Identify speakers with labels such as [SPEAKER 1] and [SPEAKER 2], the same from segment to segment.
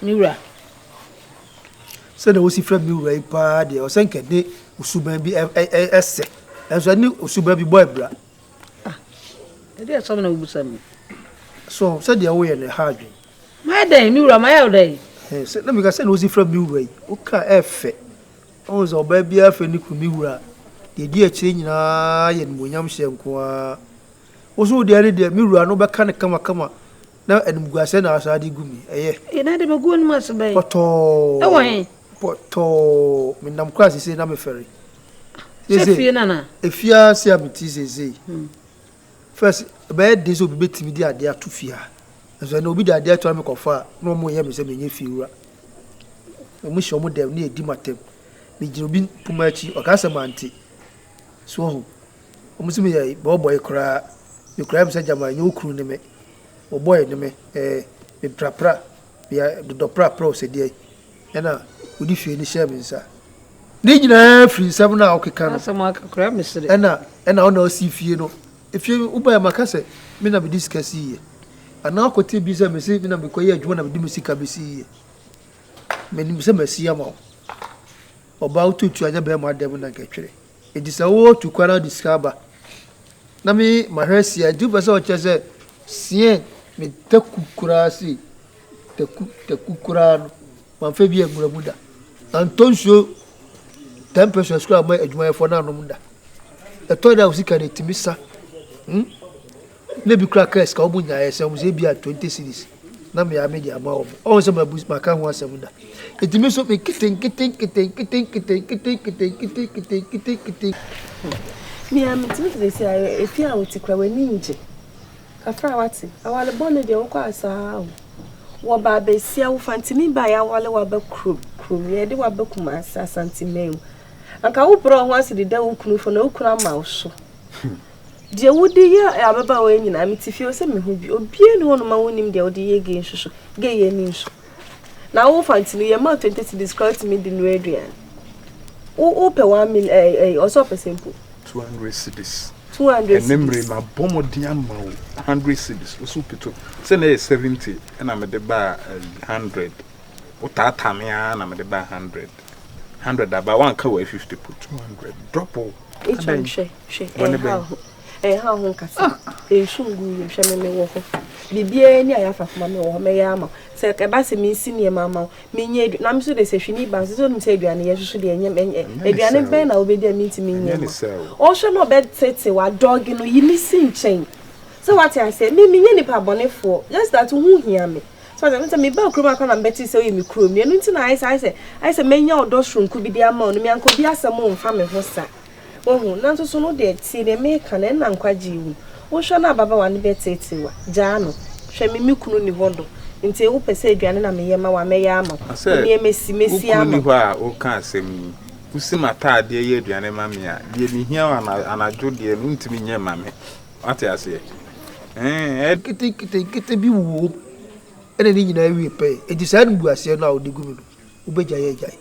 [SPEAKER 1] Miura.
[SPEAKER 2] Said there was a friend Miura party or sank a day, Usuban be a set. As I knew Usuban be boy bra.
[SPEAKER 1] There's someone who was me.
[SPEAKER 2] So said the away and the hard.
[SPEAKER 1] My day, Miura, my old day.
[SPEAKER 2] Said, let me send was a friend Miura. Okay, F. Oh, so baby, I feel Miura. The dear change and William Shanqua. Also, the other day, Miura no back can come. Now, and Guasena outside the gumi. Eh,
[SPEAKER 1] and I never go in much bay.
[SPEAKER 2] Poto,
[SPEAKER 1] away.
[SPEAKER 2] Poto, Minam Class is a ferry.
[SPEAKER 1] Nana.
[SPEAKER 2] If you are seeing me, first, a bad days will be beating me the idea to fear. As I know, be the idea to make of far, no more yams and you feel. I wish you would have near Dimatem. Need you be Pumachi or Casamanti. So, almost me a boy cry. You cry such a my new crew name. O boy, me, the prapra, the dopra pro said, dear. And now, would you feel the shaming, sir? Need you free 7 hours? Can some crab, Mr. And I know see if you know. If you buy my cassette, me not be discussing. And now could be some message, me not be quiet, one of the music I be see. Many some see amount. About to try to bear my devil and catch it. It is a war to quarrel the scabber. Now me, my hair see, I do as I said, see, me takukurasi, the kukuran, my Fabian Muramuda. And don't show 10% scrap my admire for Nanamunda. The toy that was sick at it, Timissa. Maybe crackers, Kabunya, some was at 20 cities. Now me, I made your mouth. Also, my boost, my car was some. It means of me kitting.
[SPEAKER 3] Me, I'm to say, if you are to cry when ninja. Afrawati, I want a bonnet, the Okwasa. What baby, see, I will fancy me by a walla crew, yeah, the Wabakumas, as anti-mail. And I will bring once the devil crew for no crown mouse. Dear would dear, I have about when I meet if you send me who be obedient one of my own name, the ODA against gay and inch. Now, all fancy me, your mouth to describe to me the new Adrian. Oh, open 1 million, also a simple
[SPEAKER 4] 200 cities.
[SPEAKER 3] 200
[SPEAKER 4] and memory my bomb diamond 100 cities was super to send 70 and I'm at the bar 100 what that time and I'm at the bar 100 about 1 cow 50 put 200 drop all
[SPEAKER 3] each one share how Hunkasa a shungu shall me walk Bibia any I have of mamma or mayama say Cabassi means senior mamma mean I'm sure they say she need bands don't say you and yes should be a ben I'll be there meeting me also no bed said what dog you know you missing chain so what I said me any pabonnet for just that who hear me so I tell me about Cruma and Betty so you crew me and I said many outdoors room could be the amount me and could be as a moon family for sir. Oh, not so no dead, see the make an end and quaji. Oh, shana baba one bet say to Jano. She me mukuni wondo. Until Upe said, Janna me yama wa me yama. I said, Messi,
[SPEAKER 4] oh, can't say me. Who see my tad, dear Adriana Mamma, dear me here and I do dear noon to me, near mammy. What I say? Get a be woo. And anything I will pay. It is Anguas now the good. Ubeja.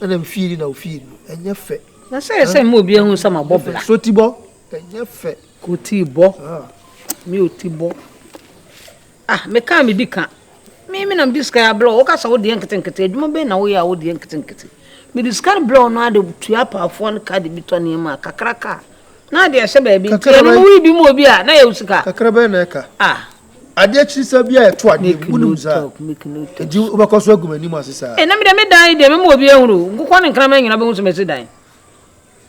[SPEAKER 4] And I'm feeling now feeling, and you're fat.
[SPEAKER 1] I say, movie on some bobble.
[SPEAKER 2] So Tibo, and you're fat.
[SPEAKER 1] Good Tibo. Mute Tibo. Ah, me can't be dicker. Maybe I'm this guy blow, or cast out the uncle, no ben away out the uncle. Me this guy blow now the triapa of 1 card between him, Cacraca. Now, dear Shabby, we be more beer, Nayoska,
[SPEAKER 2] Cacrabeneca.
[SPEAKER 1] Ah,
[SPEAKER 2] I did she said, be a twat, make no talk, you overcast Roguman, you must say. And I'm the die, the more beer, go on and come in and about some message.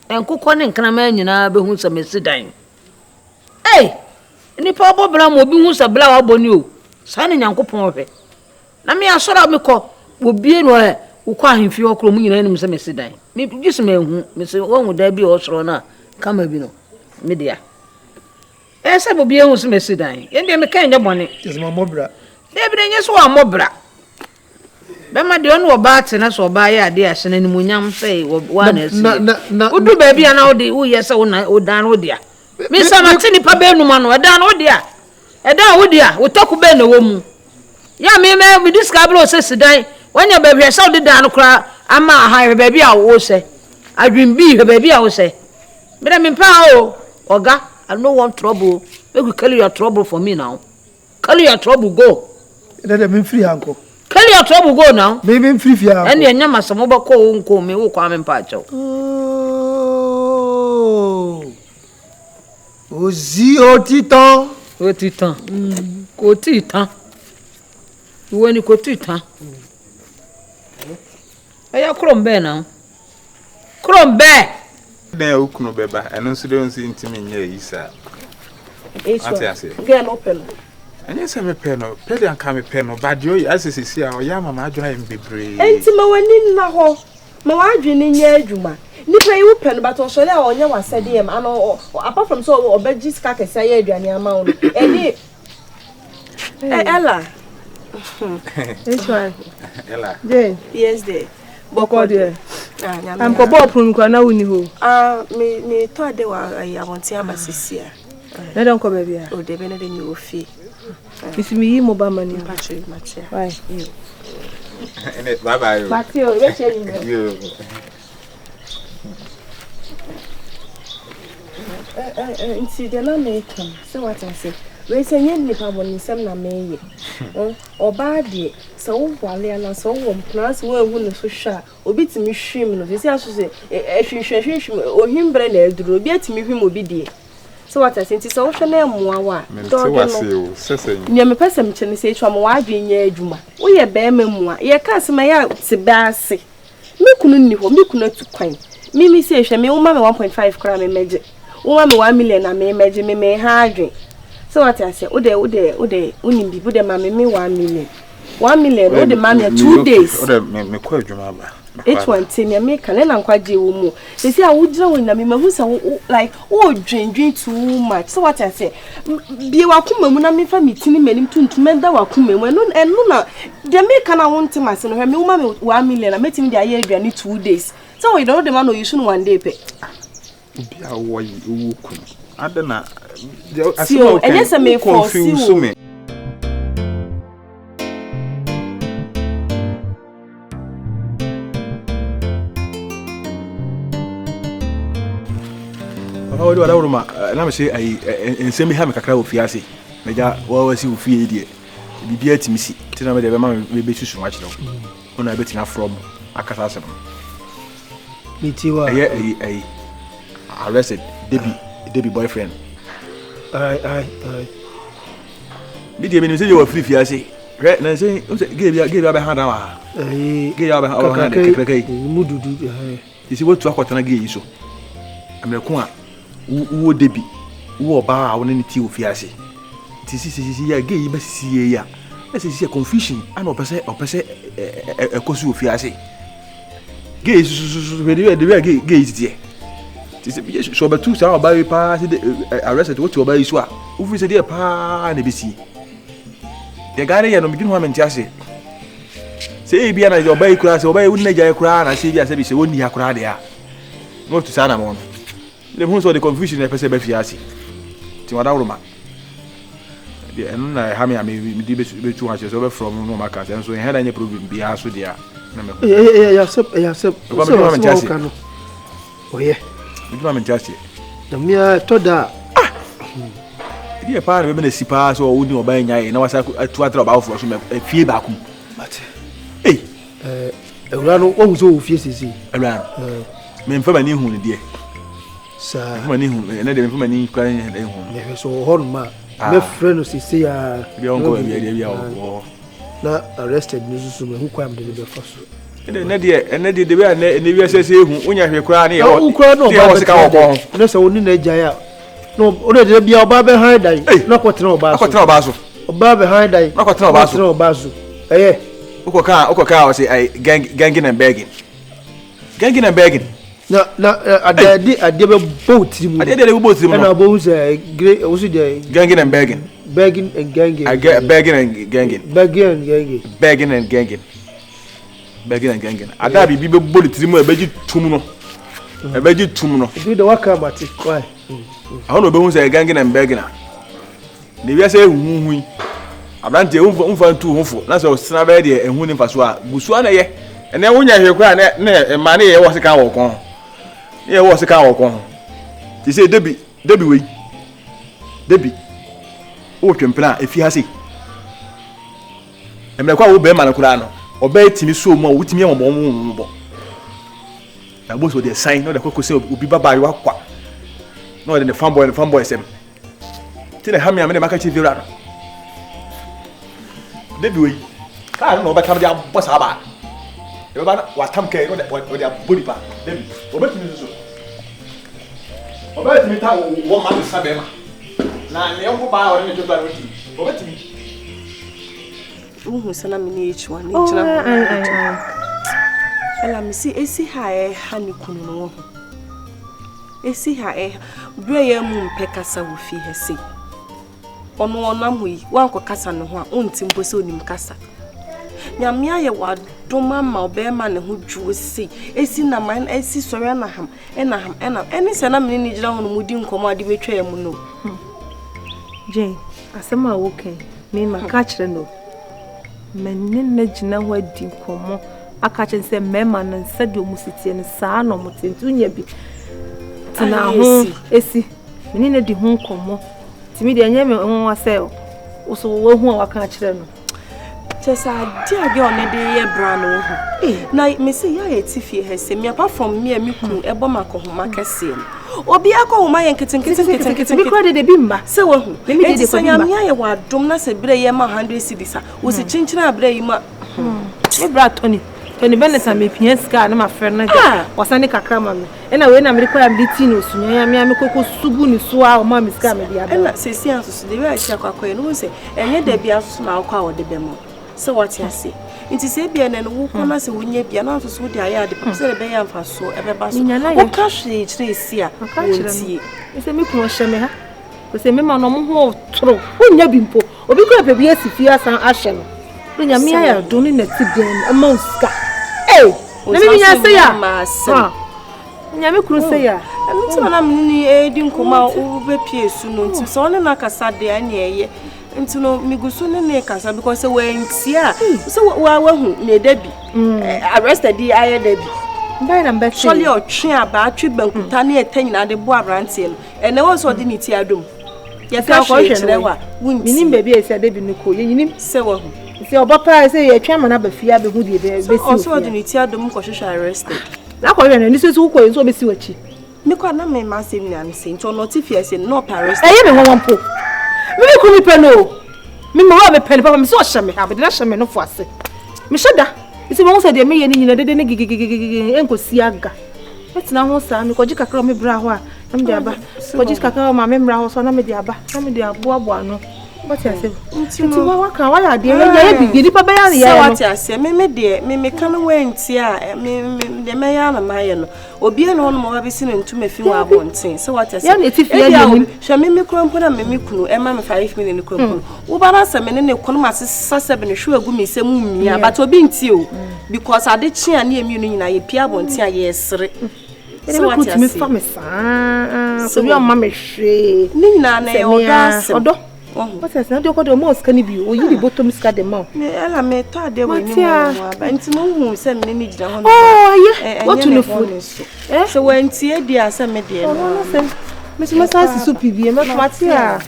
[SPEAKER 2] And cook on and come in and about some message. Hey! Any papa blam will be who's a blow up on you. Signing Uncle Pompe. Now, me, I saw me call will be anywhere who call him for your crummy and enemies a message. Maybe just me who, Miss One would there be also now. Come, Abino, media. Yes, I will be able to message. And then the kind of money is my mobra. There be just one mobra. But my dear, no bats and us or buy ideas and any munyam say, one is not do baby and all the oh, yes, oh, down, oh, dear. Miss Martini Pabeno man, or down, oh, dear. A down, oh, dear, we talk about the woman. Yeah, me, we discover says today when your baby saw the down cry, I'm a higher baby, I will say. I dream be her baby, I will say. But I'm in power, Oga, I no want trouble. Make you carry your trouble for me now. Carry your trouble, go. Let them free, uncle.
[SPEAKER 1] Can you trouble go now?
[SPEAKER 2] Maybe free fia.
[SPEAKER 1] And your nyama some over call me who come and patch.
[SPEAKER 2] Oh. Ozi otito.
[SPEAKER 1] Otita. Kotita. When you kotita. Aya krombe now. Krombe.
[SPEAKER 4] Then you kuno beba. I don't see intimi nye isa.
[SPEAKER 3] Get open.
[SPEAKER 4] And yes, I'm a penno. Pedi and come a penno. But you, as you see, our yama madra and be brave.
[SPEAKER 3] Enti ma wani na ho. Ma wadwene nya adwuma. Nipa yi open but also there onya wasede am ano apart from so obeji ska kese ya aduane ama wo. Eni Ella.
[SPEAKER 5] Which one?
[SPEAKER 4] Ella.
[SPEAKER 5] Jane.
[SPEAKER 3] Yes there.
[SPEAKER 5] Boko there.
[SPEAKER 3] I'm
[SPEAKER 5] ko bo prum kwa na wuni ho.
[SPEAKER 3] Me to ade wa abonti abasisia.
[SPEAKER 5] Na don ko be bia.
[SPEAKER 3] O de be na de ni ofi.
[SPEAKER 5] Isimi yi mo ba mani.
[SPEAKER 3] Patrick Matia.
[SPEAKER 5] Why?
[SPEAKER 4] Bye bye.
[SPEAKER 3] Mateo, let's tell you. Nti de na me come. So what I say. We say yen nipa boni sem na me ye. Oba de so wo wale ana so wo mpna so wo ewu no so hwa. Obi timi hwim no. Say aso say ehwehwehwehwem ohimbre na eduro. Obi atimi hwim obi de. So what I say nti so wo hwe na emuwa wa.
[SPEAKER 4] Do no.
[SPEAKER 3] Nya me pese mchene say twa mo wa adwenya adwuma. Wo ye be emua. Ye ka se ma ya te baase. Me kunu ni ho, me kunu atukwan. Mimi say hwe me wo ma me 1.5 kra me meje. Wo ma me 1 million na me meje me ha adwen. So what I say, ode unimbi bude ma me 1 million. 1 million ode ma me 2 days.
[SPEAKER 4] Ode me kwa adwuma ba.
[SPEAKER 3] Each one thing me make na na nkwaje wo mu. They say I would draw na me mahu say like dwen too much. So what I say, bi wakuma mu na me fa mitini manim tuntum enda wakuma mu eno na de make na wonte mase no hwe me wo ma me 1 million na metimi de aye aduane 2 days. So we don't demand no you should 1 day pay.
[SPEAKER 4] Bi awo yi wo kun. Adena
[SPEAKER 3] so and yes me confuse me.
[SPEAKER 2] How do I know ma na me say ai ensem bi ha me kakra wo fiase meja wo wasi wo fie die bibia timisi tina me de be ma me be susu ma kire ona be tina from akasa asem
[SPEAKER 6] Mitiwa.
[SPEAKER 2] Ai arrested Debbie boyfriend.
[SPEAKER 6] Aye.
[SPEAKER 2] Me dey me say you were free fiase. Right na say give you be hand wa.
[SPEAKER 6] Give
[SPEAKER 2] you be hand kekeke.
[SPEAKER 6] Mududu.
[SPEAKER 2] You see what to akwatana ge yi so. Ameko a wo Debbie wo ba a wo ne ti ofiase. Ti si ya ge yi ba si ya. Na say confusion and opese ekosu ofiase. Ge yi so we dey ge yi tie. So but two say oba pa say arrested what oba yi so a wo fi say dey pa na be si. The guy here no begin ho amentiase. Say e bia na oba yi kura say oba yi won na gya kura na say bia say bi say woni akura de a. No to say na mo. The who saw the confusion e pese be fiase. Ti wada wroma. The enu na ha me di be tu ha so be from no maka say so he had any problem bia so dia. Na me.
[SPEAKER 6] Yeah, sep. Oh yeah.
[SPEAKER 2] Me do amentiase.
[SPEAKER 6] The me toda.
[SPEAKER 2] Di e pa na be na sipa so wo ni oba nya na wasa tu atra oba fo so me fie ba kum.
[SPEAKER 6] Mate.
[SPEAKER 2] Ewura
[SPEAKER 6] no wo so fie sisi.
[SPEAKER 2] Ewura. Me mfa mani hu ni de.
[SPEAKER 6] Sa.
[SPEAKER 2] Mani hu na de me mfa mani kwa ni de hu.
[SPEAKER 6] Me so hon ma. Me friend no sisi ya.
[SPEAKER 2] Bi onko bia o.
[SPEAKER 6] Na arrested ni susu me hu kwa am de be fa so.
[SPEAKER 2] Na de be na ne wi asese hu unya hwe kura na ye
[SPEAKER 6] wo kura no ba
[SPEAKER 2] se ka wo ko.
[SPEAKER 6] Na so oni na gya ya. No, ore de bia oba be han dai. Na kwotena oba so. Oba be han dai.
[SPEAKER 2] Na kwotena oba so. Ukoka o say ai ganging and begging. Ganging and begging.
[SPEAKER 6] Na ade be boat mu.
[SPEAKER 2] Ade be boat mu.
[SPEAKER 6] Na bo say great o so dey
[SPEAKER 2] ganging and begging.
[SPEAKER 6] Begging and ganging.
[SPEAKER 2] I get begging and ganging.
[SPEAKER 6] Begging and ganging.
[SPEAKER 2] Ada bi be boat mu e beji tum no. E beji tum no.
[SPEAKER 6] Bi de waka mate kwai.
[SPEAKER 2] I don't know who say ganging and begging. The we say hu abrante unfa ntu hunfo na so sena be de ehun ni faso a gusu na ye ene wonya hwe kwa na ma na ye wo se kan wo kon ye wo se kan wo kon ti say Debbie we o twempena efi ha sei
[SPEAKER 7] e me kwa wo be ma na kura no oba timi so mu a wutimi e mo bo na boss dey sign no dey kokose obi baba yo akwa no dey the fanboy sem ti na ha me am dey maka chi vira no debi we ka no ba kam dey boss aba e ba wa tam ke no dey body pa debi oba timi so oba timi ta wo ma be sabe ma na ne ko ba o ne to ba no ti oba timi
[SPEAKER 3] sana mini each1 ni chira ela mi si esi ha hani kunu no esi ha bre ya mu mpekasa wo fi hese ono onam yi wanko kasa ne ho a onti mpo onim kasa nyame aye wa doma ma obema ne ho dwo sei esi na man esi sori na ham eni sana mini ni jira ho no mudi nkomo ade betwa ya mu no
[SPEAKER 5] Jane asema woken me ma ka kire no men na gina ho adi nkomo aka kire se mema na nsade omusitie ne saa no mutentu nya bi tena ho esi meni na di ho nkomo timi de anya me ho asel so wo hu a waka kire no chesa dia ge one de ye bra no ho na me se ya etifi hese me apart from me ku ebo makohoma kese no obi akohoma ye nkete mi kwa de bimba se wo hu me de ko bimba me aye wa dom na se bere ye ma 100 cedis wo se chinchina bere yi ma me bra Tony Beneta me pia ska na ma friend na ja wasane kakra ma me na we na me kwa am liti no sunya ya me koko sugu ni so a o ma me ska me dia ba se si anso de we a chia kwakwa no se enye da bia so na akwa wo de be mo se what you say nti se bia na no wo kona se wonya bia na so de aya de se de be ya mfa so e be ba so wo ka hwe kire si a wontie se me kuno hye me ha se me ma no mo ho toro wonya bi mpo obi ko pe bia si fi asan ahye no wonya me aya do ni na ti bia ama uska na me nya se ya ha nya me kuno se ya nti na me ni di nkoma wo be pie su no nti so ne na kasa de anya eye nti no migusu ne kasa because we ntia so wa hu ne dabi arrested di aye dabi ndai na mbeti soli otwe aba atwe bankuta ne etanyina de bo abrante no ene wo so de ni ti adom ye ka ko hwere wa wunti minim baby esi dabi no ko ye yinim se wo hu se obapa se ye twa mana ba fia be hu de be si o so de ni ti adom ko hwehwe arrested na ko hwere na ni so ko so be si wachi me ko na me ma se ni an se nto no ti fia se no arrested ye me won po me ko mi peno me mo wa me peno papa me so hye me abede na hye me no fo ase me hyeda isi mo so de me ye ni nyina dede ne gigigigigi enkosi aga etina ho sa me ko ji kakra me bra ho a na me de aba ko ji kakra ma me mra ho so na me de aba na me de abo ano what you say nti wa kan wa ya de ye bigidi pa be ya ne ya what you say me de me kan wenti a me de me ya na ma ye no obi e no no mo ba be si ne ntu me fi wa abonten so what you say ya ne ti fi ya ni hwe me krampo na me kunu e ma me 5 million krampo wo ba na se me ne kono ma sesa 7 ne hwe agu me se mu mia but obi nti o because ade chi a ne emi no nyina ye pia abonten a ye sere so what you say me fa so bi o ma me hwe ni nyina na ye odo what is not your most can be o you bottom ska de ma me ela me ta de we ni mo ba nti mo hu se me ni gida ho what to no food so when tie di asa me de no me so masa su pibie me matia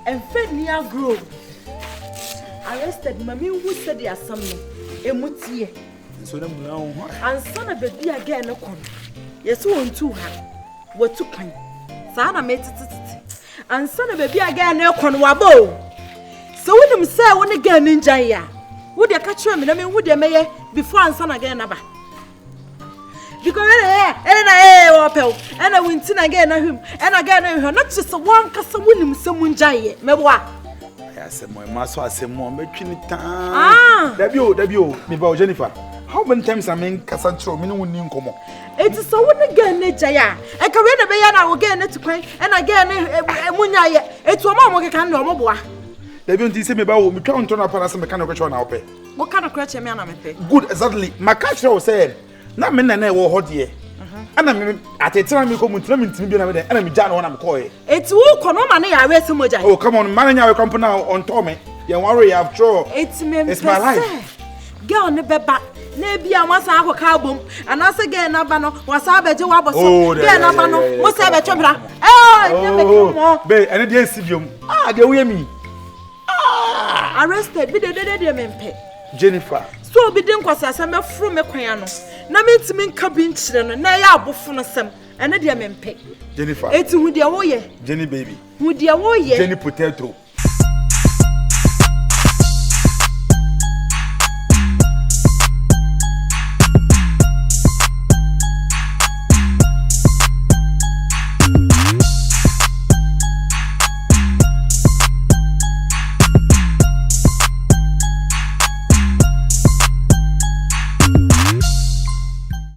[SPEAKER 5] and fed near grow arrested mami who said the asam no emutie so na mu na ho ansa na baby again no kon yeso wontu ha watu kan saa na metititi ansa na baby again no kon wabo so wonim say woni ga ninja ya wo de ka kire me na me hu de meye before ansa na again na ba because na wopel na winti na again na hwim na again na hwim na tse wan kasa wonim se munja ye meboa
[SPEAKER 4] asemo maso asemo metwini ta dabi o me ba o Jennifer. How many times I mean Cassandra, meaning when you come?
[SPEAKER 3] It is so when again, Jaya. I can read a bayana again to cry and again a munya. It's a mom can no more.
[SPEAKER 4] They don't see me about me count on a paras mechanical now pay.
[SPEAKER 3] What kind of crutch am I pay?
[SPEAKER 4] Good, exactly. My catcher was said, not men and I were hot here. And I mean, at a time you come with me to be an enemy, John, when I'm calling. It's all come on, money. I read so much. Oh, come on, manage your company now on Tommy. You worry, I've drawn. It's my life. Girl, never back.
[SPEAKER 3] na bia wasa akoka abom anase ge na ba no wasa abeje wa boso ge na ba no mo se abeche bra mo
[SPEAKER 7] be ene de sibiom de wo yemi
[SPEAKER 3] arrested bi de mempe
[SPEAKER 7] Jennifer
[SPEAKER 3] so bi din kwasa me furu me kwan no na metimi nka bi nkyire no na ya abofo no sem ene de mempe
[SPEAKER 7] Jennifer
[SPEAKER 3] eti hu de wo ye
[SPEAKER 7] Jenny baby
[SPEAKER 3] hu de wo ye
[SPEAKER 7] Jenny potato